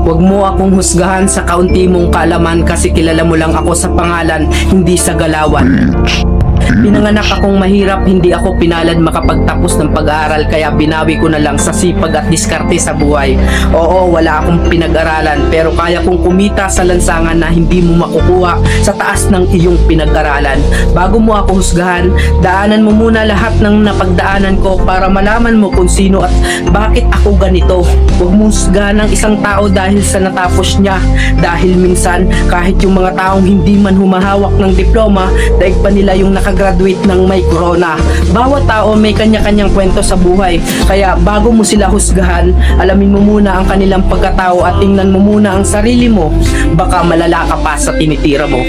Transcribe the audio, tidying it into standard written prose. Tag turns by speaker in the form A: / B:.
A: Huwag mo akong husgahan sa kaunti mong kaalaman kasi kilala mo lang ako sa pangalan, hindi sa galawan. Pinanganak akong mahirap, hindi ako pinalad makapagtapos ng pag-aaral kaya binawi ko na lang sa sipag at diskarte sa buhay. Oo, wala akong pinag-aralan pero kaya kong kumita sa lansangan na hindi mo makukuha sa taas ng iyong pinag-aralan. Bago mo ako husgahan, daanan mo muna lahat ng napagdaanan ko para malaman mo kung sino at bakit ako ganito. Huwag mo husgahan ng isang tao dahil sa natapos niya, dahil minsan kahit yung mga taong hindi man humahawak ng diploma, daig pa nila yung nakagraduate ng may corona. Bawat tao may kanya-kanyang kwento sa buhay, kaya bago mo sila husgahan, alamin mo muna ang kanilang pagkatao at tingnan mo muna ang sarili mo. Baka malala ka pa sa tinitira mo.